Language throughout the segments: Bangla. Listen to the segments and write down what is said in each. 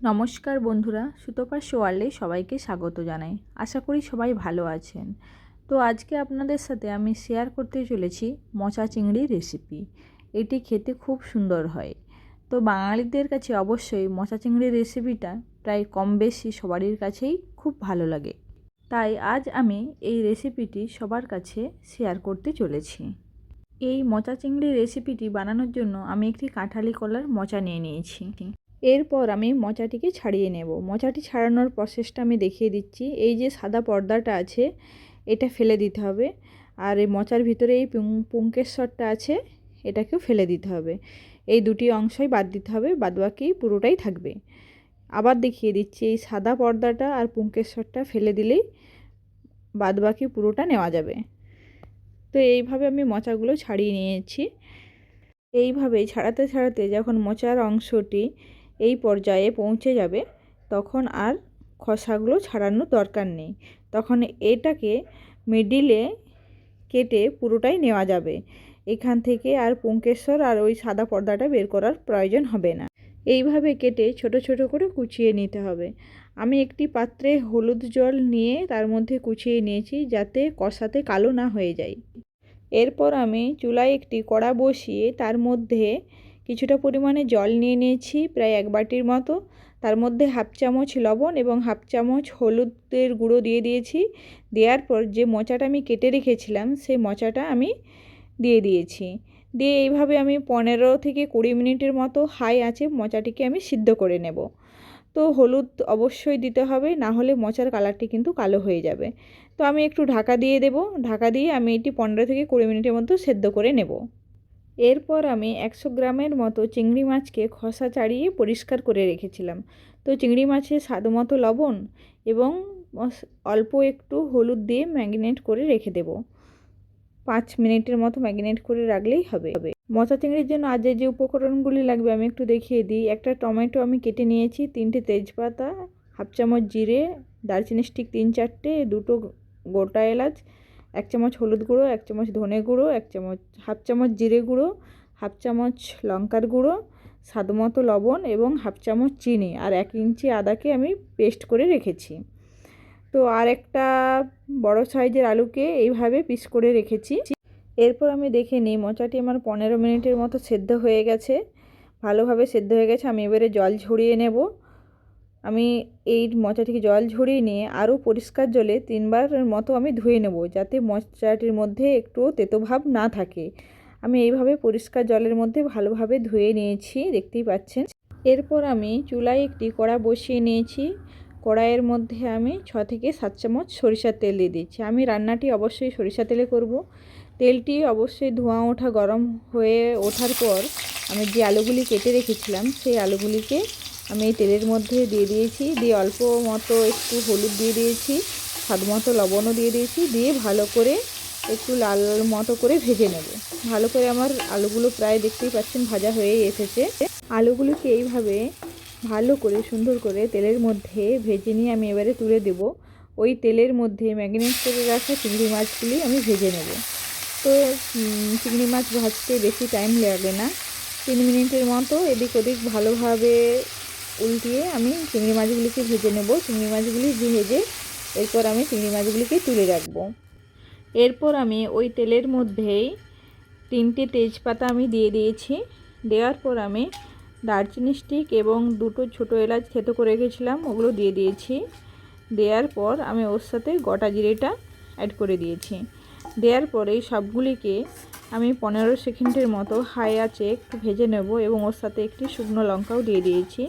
নমস্কার বন্ধুরা, সুতপার ওয়ার্ল্ডে সবাইকে স্বাগত জানাই। আশা করি সবাই ভালো আছেন। তো আজকে আপনাদের সাথে আমি শেয়ার করতে চলেছি মোচা চিংড়ির রেসিপি। এটি খেতে খুব সুন্দর হয়। তো বাঙালিদের কাছে অবশ্যই মোচা চিংড়ির রেসিপিটা প্রায় কম বেশি সবারই কাছেই খুব ভালো লাগে। তাই আজ আমি এই রেসিপিটি সবার কাছে শেয়ার করতে চলেছি। এই মোচা চিংড়ির রেসিপিটি বানানোর জন্য আমি একটি কাঁঠালি কলার মোচা নিয়ে নিয়েছি। এরপর আমি মোচাটিকে ছাড়িয়ে নেব। মোচাটি ছাড়ানোর প্রসেসটা আমি দেখিয়ে দিচ্ছি। এই যে সাদা পর্দাটা আছে এটা ফেলে দিতে হবে, আর এই মোচার ভিতরে এই পুঙ্কেশ্বরটা আছে এটাকেও ফেলে দিতে হবে। এই দুটি অংশই বাদ দিতে হবে, বাদবাকি পুরোটাই থাকবে। আবার দেখিয়ে দিচ্ছি, এই সাদা পর্দাটা আর পুঙ্কেশ্বরটা ফেলে দিলেই বাদবাকি পুরোটা নেওয়া যাবে। তো এইভাবে আমি মোচাগুলো ছাড়িয়ে নিয়েছি। এইভাবেই ছাড়াতে ছাড়াতে যখন মোচার অংশটি এই পর্যায়ে পৌঁছে যাবে তখন আর খোসাগুলো ছাড়ানোর দরকার নেই। তখন এটাকে মিডিলে কেটে পুরোটাই নেওয়া যাবে। এখান থেকে আর পুঙ্কেশ্বর আর ওই সাদা পর্দাটা বের করার প্রয়োজন হবে না। এইভাবে কেটে ছোট ছোট করে কুচিয়ে নিতে হবে। আমি একটি পাত্রে হলুদ জল নিয়ে তার মধ্যে কুচিয়ে নিয়েছি যাতে কষাতে কালো না হয়ে যায়। এরপর আমি চুলায় একটি কড়া বসিয়ে তার মধ্যে কিছুটা পরিমাণে জল নিয়ে নিয়েছি, প্রায় 1 বাটির মতো। তার মধ্যে হাফ চামচ লবণ এবং হাফ চামচ হলুদের গুঁড়ো দিয়ে দিয়েছি। দেওয়ার পর যে মোচাটা আমি কেটে রেখেছিলাম সেই মোচাটা আমি দিয়ে দিয়েছি। দিয়ে এইভাবে আমি 15 থেকে 20 মিনিটের মতো হাই আঁচে মোচাটিকে আমি সিদ্ধ করে নেব। তো হলুদ অবশ্যই দিতে হবে, না হলে মোচার কালারটি কিন্তু কালো হয়ে যাবে। তো আমি একটু ঢাকা দিয়ে দেব। ঢাকা দিয়ে আমি এটি 15 থেকে 20 মিনিটের মতো সেদ্ধ করে নেব। এরপর আমি 100 গ্রামের মতো চিংড়ি মাছকে খোসা ছাড়িয়ে পরিষ্কার করে রেখেছিলাম। তো চিংড়ি মাছে স্বাদ মতো লবণ এবং অল্প একটু হলুদ দিয়ে ম্যারিনেট করে রেখে দেব। 5 মিনিটের মতো ম্যারিনেট করে রাখলেই হবে। মোচা চিংড়ির জন্য আজ যে উপকরণগুলি লাগবে আমি একটু দেখিয়ে দিই। একটা টমেটো আমি কেটে নিয়েছি, 3টে তেজপাতা, হাফ চামচ জিরে, দারচিনি স্টিক 3-4টে, 2টো গোটা এলাচ, 1 চামচ হলুদ গুঁড়ো, 1 চামচ ধনে গুঁড়ো, হাফ চামচ জিরে গুঁড়ো, হাফ চামচ লঙ্কার গুঁড়ো, স্বাদ মতো লবণ এবং হাফ চামচ চিনি, আর 1 ইঞ্চি আদাকে আমি পেস্ট করে রেখেছি। তো আর একটা বড় সাইজের আলুকে এইভাবে পিস করে রেখেছি। এরপর আমি দেখে নিই মোচাটি আমার 15 মিনিটের মতো সেদ্ধ হয়ে গেছে, ভালোভাবে সেদ্ধ হয়ে গেছে। আমি এবারে জল ঝরিয়ে নেব। আমি এই মোচাটিকে জল ঝরিয়ে নিয়ে আরও পরিষ্কার জলে 3বারের মতো আমি ধুয়ে নেব, যাতে মোচাটির মধ্যে একটু তেতো ভাব না থাকে। আমি এইভাবে পরিষ্কার জলের মধ্যে ভালোভাবে ধুয়ে নিয়েছি, দেখতেই পাচ্ছেন। এরপর আমি চুলায় একটি কড়া বসিয়ে নিয়েছি। কড়াইয়ের মধ্যে আমি 6 থেকে 7 চামচ সরিষার তেল দিয়ে দিচ্ছি। আমি রান্নাটি অবশ্যই সরিষা তেলে করব। তেলটি অবশ্যই ধোঁয়া ওঠা গরম হয়ে ওঠার পর আমি যে আলুগুলি কেটে রেখেছিলাম সেই আলুগুলিকে আমি এই তেলের মধ্যে দিয়ে দিয়েছি। দিয়ে অল্প মতো একটু হলুদ দিয়ে দিয়েছি, স্বাদ মতো লবণও দিয়ে দিয়েছি। দিয়ে ভালো করে একটু লাল মতো করে ভেজে নেব। ভালো করে আমার আলুগুলো প্রায় দেখতেই পাচ্ছেন ভাজা হয়ে এসেছে। আলুগুলোকে এইভাবে ভালো করে সুন্দর করে তেলের মধ্যে ভেজে নিয়ে আমি এবারে তুলে দেব। ওই তেলের মধ্যে ম্যারিনেট করে রাখা চিংড়ি মাছগুলি আমি ভেজে নেব। তো চিংড়ি মাছ ভাজতে বেশি টাইম লাগে না, 3 মিনিটের মতো এদিক ওদিক ভালোভাবে উল্টিয়ে আমি চিংড়ি মাছগুলিকে ভেজে নেব। চিংড়ি মাছগুলি ভেজে এরপর আমি চিংড়ি মাছগুলিকে তুলে রাখব। এরপর আমি ওই তেলের মধ্যেই 3টে তেজপাতা আমি দিয়ে দিয়েছি। দেওয়ার পর আমি দারচিনি স্টিক এবং 2টো ছোটো এলাচ থেতো করে রেখেছিলাম ওগুলো দিয়ে দিয়েছি। দেওয়ার পর আমি ওর সাথে গোটা জিরেটা অ্যাড করে দিয়েছি। দেওয়ার পরে সবগুলিকে আমি 15 সেকেন্ডের মতো হাই আঁচে একটু ভেজে নেব এবং ওর সাথে একটি শুকনো লঙ্কাও দিয়ে দিয়েছি।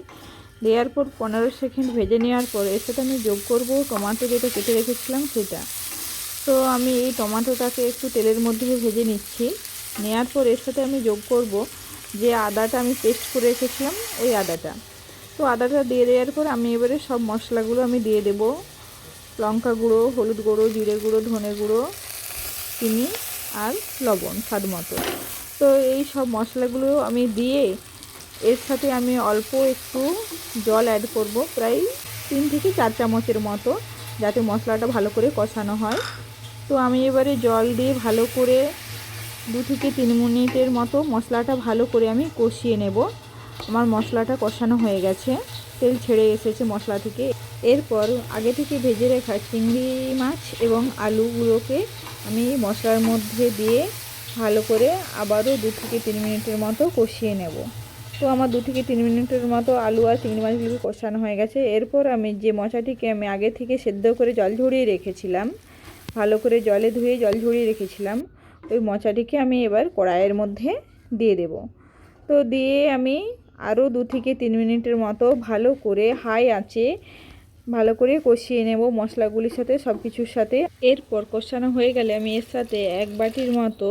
দেওয়ার পর 15 সেকেন্ড ভেজে নেওয়ার পর এর সাথে আমি যোগ করব টমেটো যেটা কেটে রেখেছিলাম সেটা। তো আমি এই টমেটোটাকে একটু তেলের মধ্যে ভেজে নিচ্ছি। নেওয়ার পর এর সাথে আমি যোগ করব যে আদাটা আমি পেস্ট করে রেখেছিলাম ওই আদাটা। তো আদাটা দিয়ে দেওয়ার পর আমি এবারে সব মশলাগুলো আমি দিয়ে দেব। লঙ্কা গুঁড়ো, হলুদ গুঁড়ো, জিরে গুঁড়ো, ধনে গুঁড়ো, চিনি আর লবণ স্বাদ মতো। তো এই সব মশলাগুলো আমি দিয়ে এর সাথে আমি অল্প একটু জল অ্যাড করব, প্রায় 3 থেকে 4 চামচের মতো, যাতে মশলাটা ভালো করে কষানো হয়। তো আমি এবারে জল দিয়ে ভালো করে 2 থেকে 3 মিনিটের মতো মশলাটা ভালো করে আমি কষিয়ে নেব। আমার মশলাটা কষানো হয়ে গেছে। তেল ছেড়ে এসেছে মশলা থেকে। এরপর আগে থেকে ভেজে রাখা চিংড়ি মাছ এবং আলুগুলোকে আমি মশলার মধ্যে দিয়ে ভালো করে আবারও 2 থেকে 3 মিনিটের মতো কষিয়ে নেব। তো আমার 2 থেকে 3 মিনিটের মতো আলু আর চিংড়ি মাছগুলোকে কষানো হয়ে গেছে। এরপর আমি যে মোচাটিকে আমি আগে থেকে সেদ্ধ করে জল ঝরিয়ে রেখেছিলাম, ভালো করে জলে ধুয়ে জল ঝরিয়ে রেখেছিলাম, ওই মোচাটিকে আমি এবার কড়াইয়ের মধ্যে দিয়ে দেব। তো দিয়ে আমি আরও 2 থেকে 3 মিনিটের মতো ভালো করে হাই আঁচে ভালো করে কষিয়ে নেব মশলাগুলির সাথে, সব কিছুর সাথে। এরপর কষানো হয়ে গেলে আমি এর সাথে 1 বাটির মতো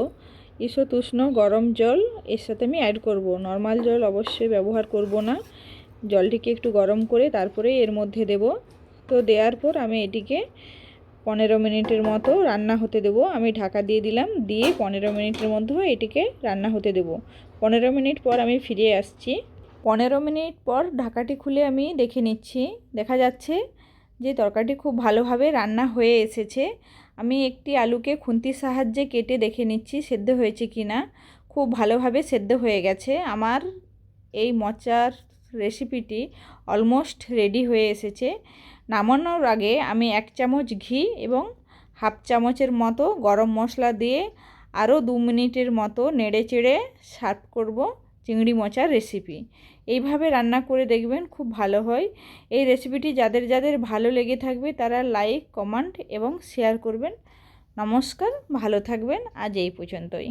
ঈষৎ উষ্ণ গরম জল এর সাথে আমি অ্যাড করব। নর্মাল জল অবশ্যই ব্যবহার করব না, জলটিকে একটু গরম করে তারপরে এর মধ্যে দেব। তো দেওয়ার পর আমি এটিকে 15 মিনিটের মতো রান্না হতে দেব। আমি ঢাকা দিয়ে দিলাম, দিয়ে 15 মিনিটের মধ্যে এটিকে রান্না হতে দেব। 15 মিনিট পর আমি ফিরে আসছি। 15 মিনিট পর ঢাকাটি খুলে আমি দেখে নিচ্ছি। দেখা যাচ্ছে যে তরকারিটি খুব ভালোভাবে রান্না হয়ে এসেছে। আমি একটি আলুকে খুন্তির সাহায্যে কেটে দেখে নিচ্ছি সেদ্ধ হয়েছে কি না। খুব ভালোভাবে সেদ্ধ হয়ে গেছে। আমার এই মোচার রেসিপিটি অলমোস্ট রেডি হয়ে এসেছে। নামানোর আগে আমি 1 চামচ ঘি এবং হাফ চামচের মতো গরম মশলা দিয়ে আরও 2 মিনিটের মতো নেড়ে চেড়ে সার্ভ করব চিংড়ি মোচার রেসিপি। এইভাবে রান্না করে দেখবেন, খুব ভালো হয়। এই রেসিপিটি যাদের যাদের ভালো লেগে থাকবে তারা লাইক, কমেন্ট এবং শেয়ার করবেন। নমস্কার, ভালো থাকবেন। আজ এই পর্যন্তই।